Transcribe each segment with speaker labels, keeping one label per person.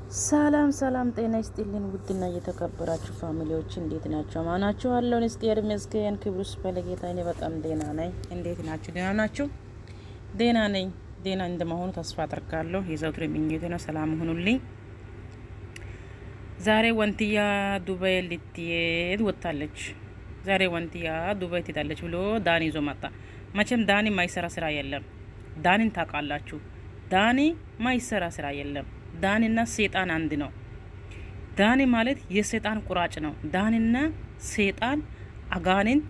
Speaker 1: ሰላም ሰላም ጤና ይስጥልን ውድና እየተከበራችሁ ፋሚሊዎች እንዴት ናችሁ? ማናችሁ አለው እስኪር መስገን ክብሩስ በለጌታ እኔ በጣም ደህና ነኝ። እንዴት ናችሁ? ደህና ናችሁ? ደህና ነኝ። ደህና እንደመሆኑ ተስፋ አደርጋለሁ። የዘውትር ምኞቴ ነው። ሰላም ሁኑልኝ። ዛሬ ወንቲያ ዱባይ ልትሄድ ወጣለች። ዛሬ ወንቲያ ዱባይ ትሄዳለች ብሎ ዳኒ ይዞ መጣ። መቼም ዳኒ ማይሰራ ስራ የለም። ዳኒን ታውቃላችሁ። ዳኒ ማይሰራ ስራ የለም። ዳኒና ሰይጣን አንድ ነው። ዳኒ ማለት የሰይጣን ቁራጭ ነው። ዳኒና ሰይጣን አጋንንት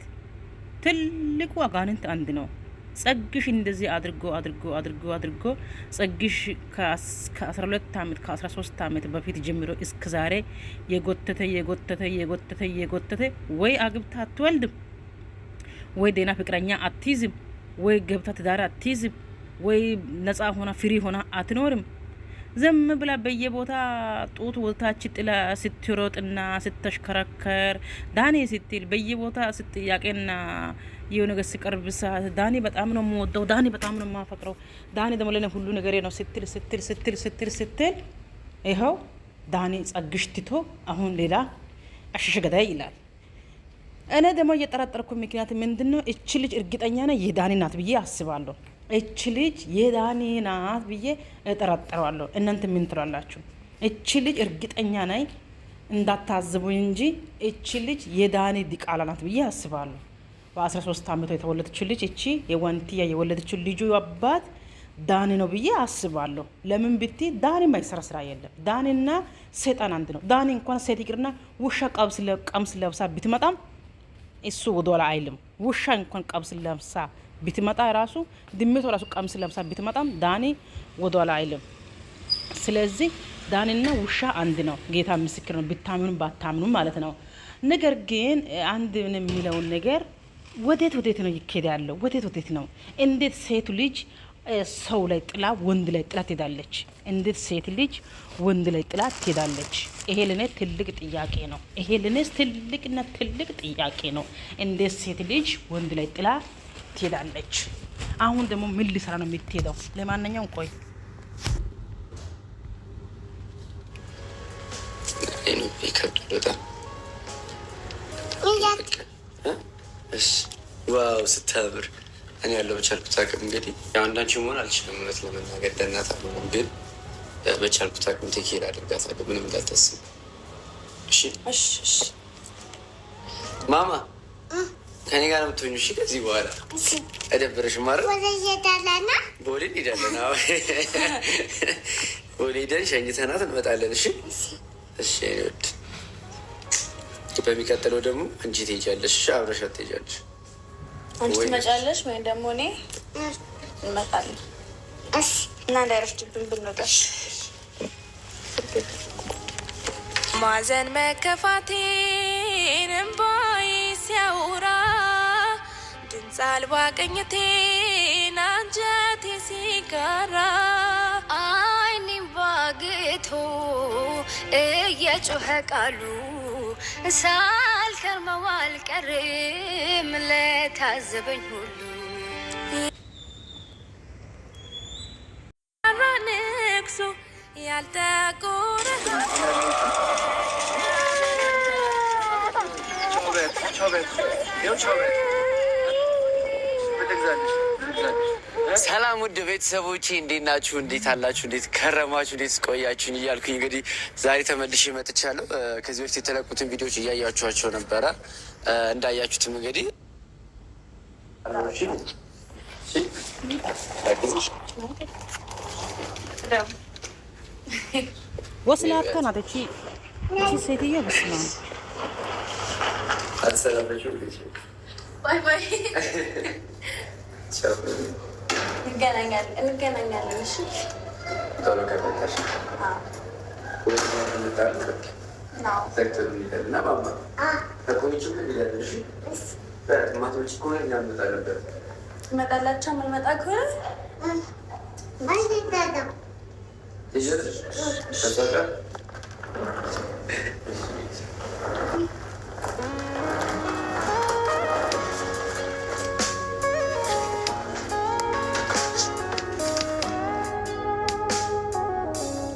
Speaker 1: ትልቁ አጋንንት አንድ ነው። ጸግሽ እንደዚህ አድርጎ ጸግሽ ከ12 አመት ከ13 አመት በፊት ጀምሮ እስከ ዛሬ የጎተተ ወይ አግብታ አትወልድም፣ ወይ ደህና ፍቅረኛ አትይዝም፣ ወይ ገብታ ትዳር አትይዝም፣ ወይ ነፃ ሆና ፍሪ ሆና አትኖርም። ዝም ብላ በየቦታ ጡት ወታች ጥላ ስትሮጥና ስትሽከረከር ዳኒ ስትል በየቦታ ስትያቄና የሆነ ነገር ሲቀርብሳ ዳኒ በጣም ነው የምወደው፣ ዳኒ በጣም ነው የማፈቅረው፣ ዳኒ ደግሞ ለኔ ሁሉ ነገሬ ነው ስትል ይኸው ዳኒ ጸግሽ ትቶ አሁን ሌላ አሽሽ ገዳይ ይላል። እኔ ደግሞ እየጠረጠርኩ ምክንያት ምንድነው? እቺ ልጅ እርግጠኛ ነኝ የዳኒ ናት ብዬ አስባለሁ። እቺ ልጅ የዳኒ ናት ብዬ እጠረጥራለሁ። እናንተ ምን ትላላችሁ? እቺ ልጅ እርግጠኛ ነኝ እንዳታዝቡ እንጂ እቺ ልጅ የዳኒ ዲቃላ ናት ብዬ አስባለሁ። በ13 አመቷ የተወለደች ልጅ እቺ የወንቲያ የወለደችው ልጁ አባት ዳኒ ነው ብዬ አስባለሁ። ለምን ብቲ ዳኒ ማይሰራ ስራ የለም። ዳኒና ሰይጣን አንድ ነው። ዳኒ እንኳን ሴት ይቅርና ውሻ ቀምስ ለብሳ ብትመጣም እሱ ወደኋላ አይልም። ውሻ እንኳን ቀምስ ለብሳ ብትመጣ ራሱ ድመቷ ራሱ ቀምስ ለብሳ ብትመጣም ዳኒ ወደኋላ አይልም። ስለዚህ ዳኒና ውሻ አንድ ነው። ጌታ ምስክር ነው፣ ብታምኑ ባታምኑ ማለት ነው። ነገር ግን አንድ የሚለውን ነገር ወዴት ነው ይኬድ ያለው? ወዴት ነው? እንዴት ሴት ልጅ ሰው ላይ ጥላ ወንድ ላይ ጥላ ትሄዳለች? እንዴት ሴት ልጅ ወንድ ላይ ጥላ ትሄዳለች? ይሄ ለኔ ትልቅ ጥያቄ ነው። ይሄ ለኔ ትልቅ ጥያቄ ነው። እንዴት ሴት ልጅ ወንድ ላይ ጥላ ትሄዳለች? አሁን ደግሞ ምን ሊሰራ ነው የምትሄደው? ለማንኛውም ቆይ
Speaker 2: ዋው ስታብር እኔ ያለው በቻልኩት አቅም እንግዲህ ያው አንዳንቺ መሆን አልችልም። እውነት ለመናገር ደህናት አልሆነም፣ ግን በቻልኩት አቅም ቴኬር አድርጋታለሁ። ምንም እንዳታስብ እሺ? እሺ ማማ ከኔ ጋር የምትሆኙ እሺ? ከዚህ በኋላ አይደብርሽም ማለት ቦሌ እንሄዳለን። ቦሌ ሄደን ሸኝተናት እንመጣለን። እሺ እሺ። ወድ በሚቀጥለው ደግሞ አንቺ ትሄጃለሽ። እሺ አብረሻት ትሄጃለሽ።
Speaker 3: አንቺ ትመጫለሽ ወይም ደግሞ እኔ እንመጣለን። እሺ እና እንዳይረፍድብን ብንወጣ ማዘን መከፋቴን እምባዬ ሲያወራ ድምፅ አልባ ቅኝቴን አንጀቴ ሲጋራ አይኔም ባግቶ እየጮኸ ቃሉ ሳልከርመው አልቀርም ለታዘበኝ ሁሉ ንግሱ ያልጠቆረ
Speaker 2: ሰላም ውድ ቤተሰቦቼ እንዴት ናችሁ? እንዴት አላችሁ? እንዴት ከረማችሁ? እንዴት ቆያችሁኝ? እያልኩኝ እንግዲህ ዛሬ ተመልሼ መጥቻለሁ። ከዚህ በፊት የተለቁትን ቪዲዮዎች እያያችኋቸው ነበረ። እንዳያችሁትም እንግዲህ
Speaker 1: ወስላታ ናት እቺ ሴትዮ። በስመ
Speaker 3: ባይ ባይ እንገናኛለን። እሺ
Speaker 2: ቶሎ ከመጣሽ
Speaker 3: ትመጣላችሁ። የምንመጣ ከሆነ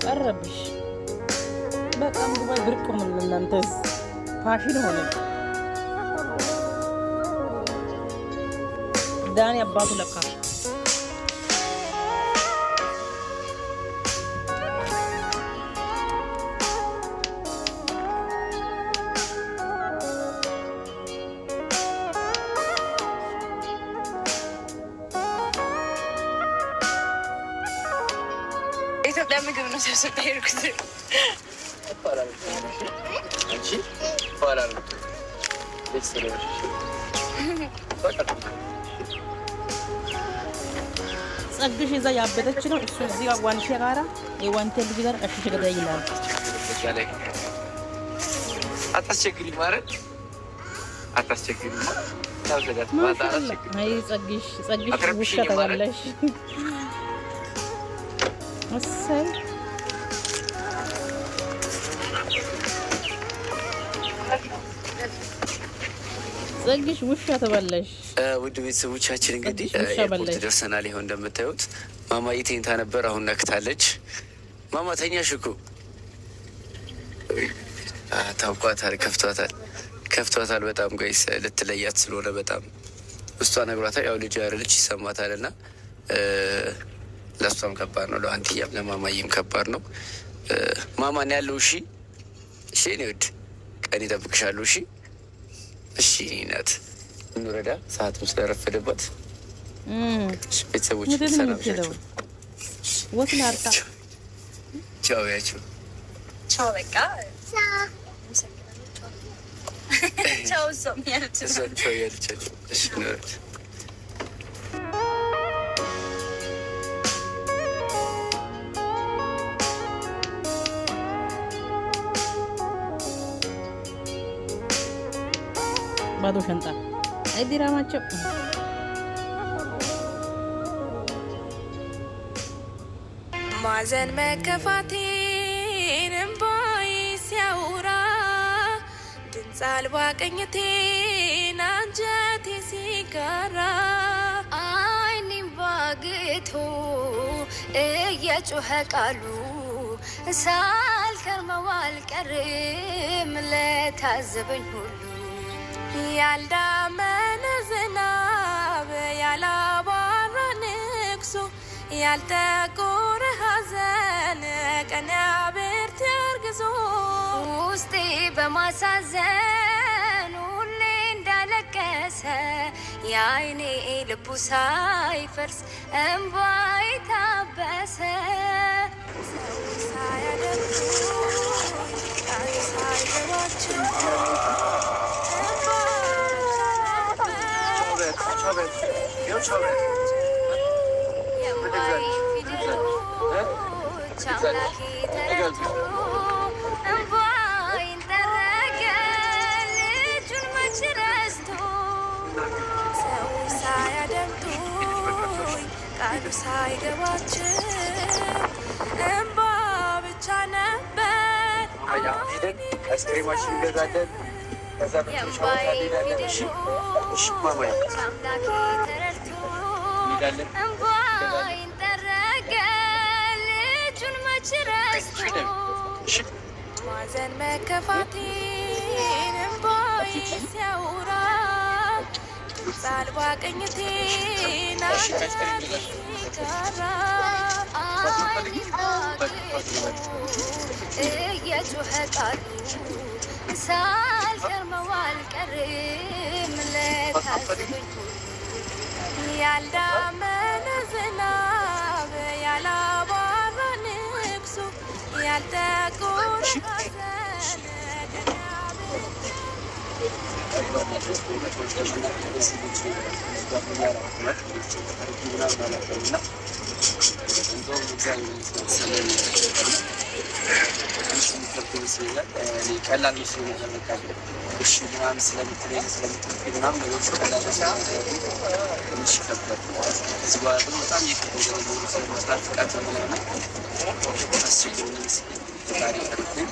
Speaker 1: ቀረብሽ በጣም ዱባይ ብርቅ ሆነ። እናንተስ ፋሽን ሆነ። ዳኒ አባቱ ለካ
Speaker 3: ኢትዮጵያ ምግብ ነው ሰብስቤ ሄድኩት።
Speaker 1: ጸግሽ እዛ ያበደች ነው። እሱ እዚህ ጋር ዋንቴ ጋራ የዋንቴ ልጅ ጋር እሺ ገዳይ ይላል።
Speaker 2: አታስቸግሪ ማለት አታስቸግሪ ማለት
Speaker 1: አይ ጸግሽ ውሻ ተባለሽ። እሰይ ጸግሽ ውሻ ተባለሽ።
Speaker 2: ውድ ቤተሰቦቻችን እንግዲህ ኤርፖርት ደርሰናል። ይኸው እንደምታዩት ማማዬ ተኝታ ነበር፣ አሁን ነክታለች። ማማ ተኛሽ እኮ ታውቋታል፣ ከፍቷታል በጣም ጋይስ። ልትለያት ስለሆነ በጣም ውስጧ ነግሯታል። ያው ልጅ ያረልች ይሰማታል እና ለእሷም ከባድ ነው፣ ለአንትያም ለማማዬም ከባድ ነው። ማማን ያለው እሺ፣ እሺ እኔ ውድ ቀን ይጠብቅሻለሁ። እሺ፣ እሺ ናት። እንውረዳ፣ ሰዓትም ስለረፈደባት ቤተሰቦች ሰላምሻቸው።
Speaker 1: ወት ላርታ
Speaker 2: ቻው ያቸው።
Speaker 3: ቻው በቃ ቻው። እሷም
Speaker 2: ቻው ያለቻቸው። እሺ እንውረድ።
Speaker 1: ባዶ ሸንጣ አይ ዲራማቸው
Speaker 3: ማዘን መከፋቴን እምባዬ ሲያወራ ድምፅ አልባ ቅኝቴን አንጀቴ ሲጋራ አይኔም ባግቶ እየጮኸ ቃሉ ሳልከርመው አልቀርም ለታዘበኝ ሁሉ ያልዳመነ ዝናብ ያላባራ ንግሶ ያልጠቆረ ሐዘን ቀና ብርት ያርግዞ ውስጤ በማሳዘን ሁሌ እንዳለቀሰ የአይኔ ልቡ ሳይፈርስ እምባይ ታበሰ ሰው ሳያደርጉ ቃል ሳይገባቸው የማይ ፊደሎች አምላኬ ተረድቶ እምባይን ጠረገ ልጁን መች ረስቶ ሰዎች ሳያደምጡኝ ቃሉ ሳይገባቸው እምባ ብቻ ነበር
Speaker 2: አይስክሪማችን እንገዛለን።
Speaker 3: የእምባይ ፊደሎች አምላኬ ተረድቶ እምባይን ጠረገ ልጁን መች ረስቶ ማዘን መከፋቴን እምባይ ሲያወራ ድምፅ አልባ ቅኝቴን አንጀቴ ሲጋራ አይኔም ባግቶ እየጮኸ ቃሉ ሳልከርመው አልቀርም ለታዘበኝ ያልዳመነ ዝናብ ያላባራ ንግሶ ያልጠቆረ ሐዘን
Speaker 2: ቀላል ምስል እሺ ምናምን ስለምትለኝ ስለምትልኝ ምናምን ነገሮች ቀላል ትንሽ ይከብዳል። ከዚህ በኋላ ደግሞ በጣም የከበደ ነገሩ ስለመስራት ፍቃድ ስለሆነ አስቸግር ምስል ፈጣሪ ይፈርድልኝ።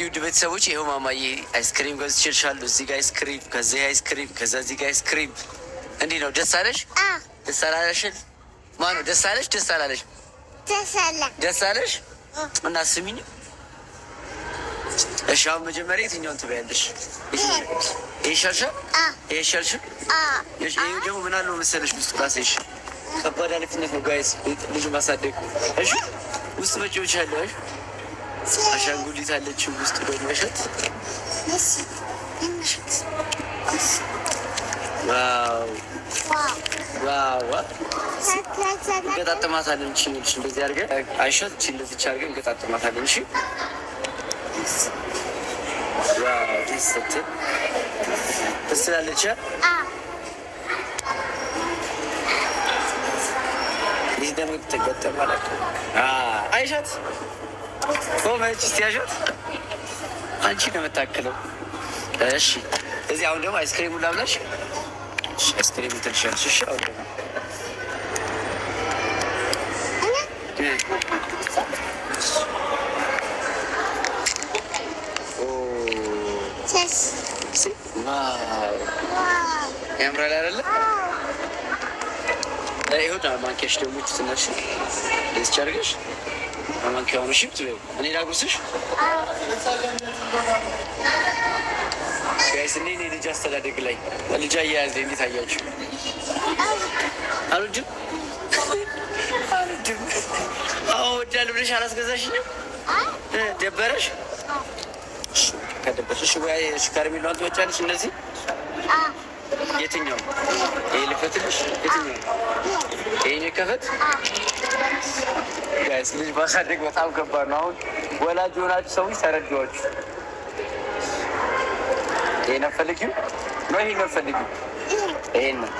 Speaker 2: እንግዲህ ውድ ቤተሰቦች ይኸው ማማዬ አይስክሪም ገዝቼልሻለሁ። እዚህ ጋር አይስክሪም፣ ከዚህ አይስክሪም፣ ከዛ እዚህ ጋር አይስክሪም። እንዲህ ነው። ደስ አለሽ? ደስ አላለሽን? ማነው ደስ አለሽ? ደስ አላለሽ? ደስ አለሽ? እና ስሚኝ እሺ፣ አሁን መጀመሪያ የትኛውን ትበያለሽ? ይሄ ይሻልሻል? ይሄ ይሻልሻል? ይሄ ደግሞ ምን አለው መሰለሽ ውስጥ ራስሽ ከባድ ኃላፊነት ነው ጋይስ፣ ልጅ ማሳደግ። እሺ ውስጥ መጪዎች አለሽ፣ አሻንጉሊት አለች ውስጥ በመሸት ዋው ዋው እንገጣጥማታለን። እሺ እንደዚህ አድርገን አይሻት እቺ እንደዚህ አድርገን እንገጣጥማታለን። እሺ ዋው ደስ ትላለች። ይህ ደግሞ ተገጠማለች። አይሻት ቆመች። እስቲ ያሻት አንቺ ነው የምታክለው። እሺ እዚህ አሁን ደግሞ አይስክሪሙን ላብላሽ። አይስክሪም ትልሻለሽ። እሺ አሁን ደግሞ ያምራል አይደለ? ይሁዳ ማንኪያሽ ደግሞ ትነሽ ደስ ቻርገሽ ማንኪያው ነው። ሽፍት ነው። እኔ ላጉስሽ ጋይስ። እኔ ልጅ አስተዳደግ ላይ ልጅ አያያዝ እንዴት አያችሁ? አልወድም አዎ ወዳለሁ ብለሽ አላስገዛሽኝም? ደበረሽ? ከደበረሽ ወይ ከረሜላውን ትወጫለሽ? እነዚህ የትኛው? ይሄ ልክፈትልሽ? የትኛው? ይሄን ከፈት ጋይስ። ልጅ ማሳደግ በጣም ከባድ ነው። አሁን ወላጅ የሆናችሁ ሰዎች ተረዷችሁ። ይሄን አትፈልጊም ነው? ይሄን አትፈልጊም? ይሄን ነው